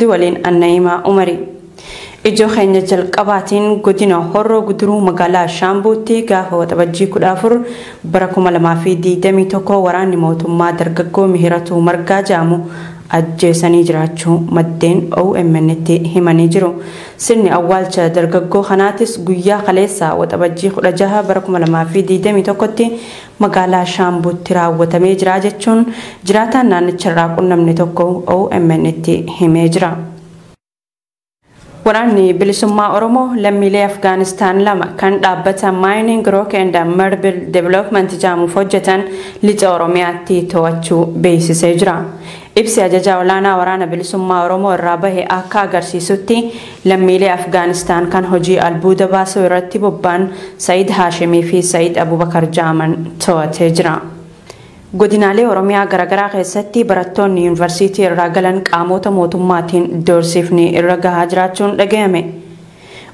waliin Annaimaa Umari. Ijoo keenya jalqabaatiin godina Horroo Guduruu magaalaa Shaambuutti gaafa waxabajjii 14 bara 2021 waraanni mootummaa dargaggoo Mihiratuu Margaa jaamu ajjeesanii jiraachuu maddeen OMN'tti himanii jiru. Sirni awwaalcha dargaggoo kanaatis guyyaa kaleessaa waxabajjii 16 bara 2021tti magaalaa Shaambuutti raawwatamee jira jechuun jiraataan naannicharraa qunnamne tokko OMN'tti himee jira. Waraanni bilisummaa Oromoo lammiilee Afgaanistaan lama kan dhaabbata Mining Rock and Marble Development jaamuuf hojjetan lixa Oromiyaatti to'achuu beeksisee jira. Ibsi ajajaa olaanaa waraana bilisummaa Oromoo irraa bahe akka agarsiisutti lammiilee Afgaanistaan kan hojii albuuda baasuu irratti bobba'an Said Haashimii fi Said Abubakar jaaman to'atee jira. Godinaalee Oromiyaa garagaraa keessatti barattoonni yuunivarsiitii irraa galan qaamota mootummaatiin doorsifni irra gahaa jiraachuun dhaga'ame.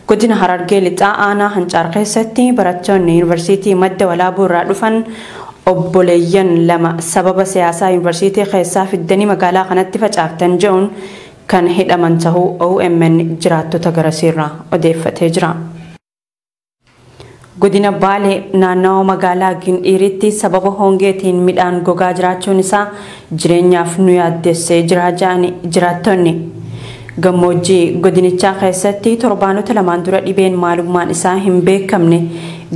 Godina Harargee lixaa aanaa Hancaar keessatti barattoonni yuunivarsiitii madda walaabuu irraa dhufan obboleeyyan lama sababa siyaasaa yuunivarsiitii keessaa fiddanii magaalaa kanatti facaaftan jedhuun kan hidhaman tahuu OMN jiraattota garasiirraa odeeffatee jira. Godina Baalee naannawaa magaalaa Gindhiiritti sababa hongeetiin midhaan gogaa jiraachuun isaa jireenyaaf nu yaaddessee jira jedhani jiraattonni. Gammoojjii godinichaa keessatti torbaanota lamaan dura dhibeen maalummaan isaa hin beekamne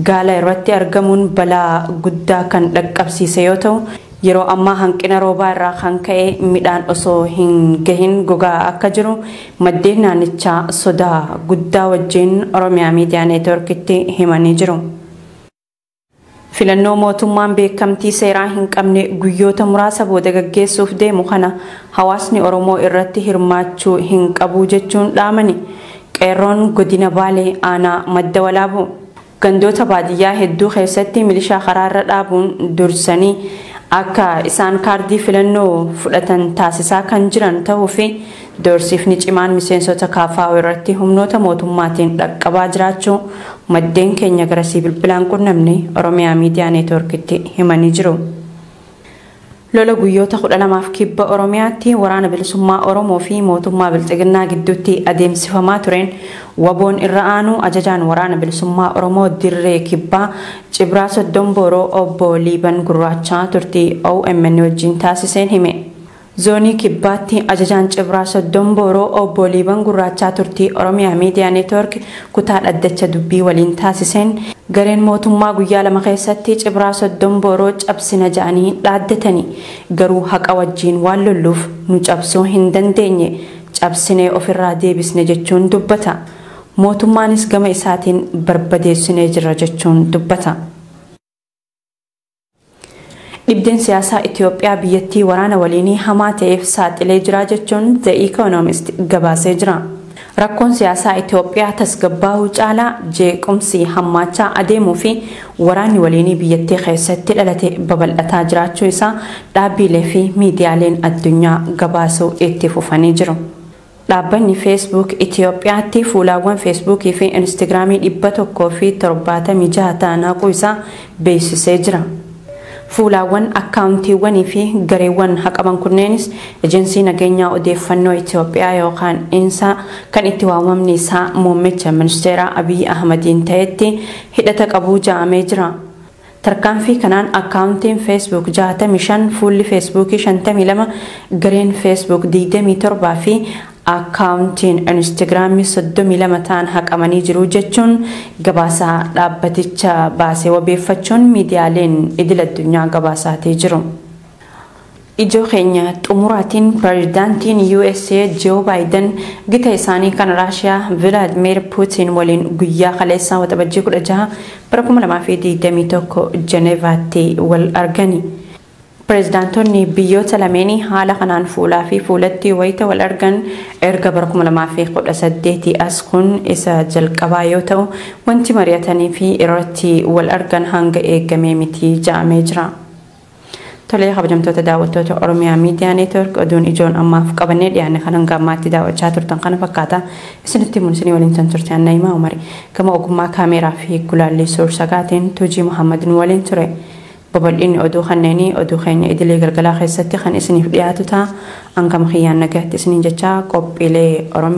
gaala irratti argamuun balaa guddaa kan dhaqqabsiise yoo ta'u yeroo ammaa hanqina roobaa irraa kan ka'e midhaan osoo hin gahin gogaa akka jiru maddeen naannichaa sodaa guddaa wajjin Oromiyaa Miidiyaa Neetworkitti himanii jiru. Filannoo mootummaan beekamtii seeraa hin qabne guyyoota muraasa booda gaggeessuuf deemu kana hawaasni Oromoo irratti hirmaachuu hin qabu jechuun dhaamani. Qeerroon godina Baalee aanaa madda walaabuu gandoota baadiyyaa hedduu keessatti milishaa karaarra dhaabuun dursanii akka isaan kaardii filannoo fudhatan taasisaa kan jiran ta'uu fi doorsifni cimaan miseensota KFO irratti humnoota mootummaatiin dhaqqabaa jiraachuu maddeen keenya garasii bilbilaan qunnamne Oromiyaa Miidiyaa Neetworkitti himanii jiru. Lola guyyoota 12 kibba Oromiyaatti waraana bilisummaa Oromoo fi mootummaa bilxiginnaa gidduutti adeemsifamaa tureen waboon irra aanu ajajaan waraana bilisummaa Oromoo dirree kibbaa Cibraa Soddombooroo obbo Liiban Gurraachaa turtii OMN wajjin taasiseen hime. Zoonii kibbaatti ajajaan Cibraa Soddombooroo obbo Liiban Gurraachaa turtii Oromiyaa Miidiyaa Neetwork kutaa dhaddacha dubbii waliin taasiseen gareen mootummaa guyyaa lama keessatti Cibraa Soddombooroo cabsina jedhanii dhaaddatanii garuu haqa wajjin waan lolluuf nu cabsuu hin dandeenye cabsinee ofirraa deebisne jechuun dubbata. Mootummaanis gama isaatiin barbadeessinee jira jechuun dubbata. Dhibdeen siyaasaa Itoophiyaa biyyattii waraana waliinii hamaa ta'eef saaxilee jira jechuun The Economist gabaasee jira. Rakkoon siyaasaa Itoophiyaa tasgabbaa'uu caalaa jeequmsi hammaachaa adeemuu fi waraanni waliinii biyyattii keessatti dhalate babal'ataa jiraachuu isaa dhaabbilee fi miidiyaaleen addunyaa gabaasuu itti fufanii jiru. Dhaabbanni Facebook Itoophiyaatti fuulaawwan Facebookii fi Instagramii 176 ta'uu isaa beeksisee jira. Fuulaawwan akkaawuntiiwwanii fi gareewwan haqaban kunneenis ejensii nageenyaa odeeffannoo Itoophiyaa yookaan INSA kan itti waamamni isaa muummicha ministeeraa Abiy Ahmediin ta'etti hidhata qabuu jedhamee jira. Tarkaanfii kanaan akkaawuntiin Facebook 65, fuulli Facebook 52, gareen Facebook 27 fi akkaawuntiin Instagramii 32 ta'an haqamanii jiru jechuun gabaasaa dhaabbaticha baasee wabeeffachuun miidiyaaleen idil addunyaa gabaasaatii jiru. Ijoo keenya xumuraatiin pirezidaantiin USA Joe Biden gita isaanii kan Raashiyaa Vladimir Putin waliin guyyaa kaleessaa waxabajjii 16 bara 2021 Jenevaatti wal argani. Pirezidaantonni biyyoota lameenii haala kanaan fuulaa fi fuulatti wayita wal argan erga bara 2018 as kun isa jalqabaa yoo ta'u wanti mari'atanii fi irratti wal argan hanga eegamee miti jedhamee jira. Tolee kabajamtoota daawwattoota Oromiyaa Miidiyaa Neetwork oduun ijoon ammaaf qabannee dhiyaanne kan hanga ammaatti daawwachaa turtan kana fakkaata. Isinitti mul'isanii waliin tan turte Annaimaa Umari gama ogummaa kaameeraa fi gulaallee suur-sagaatiin Tuujii Muhammadin waliin ture. babal'inni oduu kanneenii oduu keenya idilee galgalaa keessatti kan isiniif dhiyaatu ta'a. Hangam khiyyaan nagaatti isiniin jechaa qophiilee Oromiyaa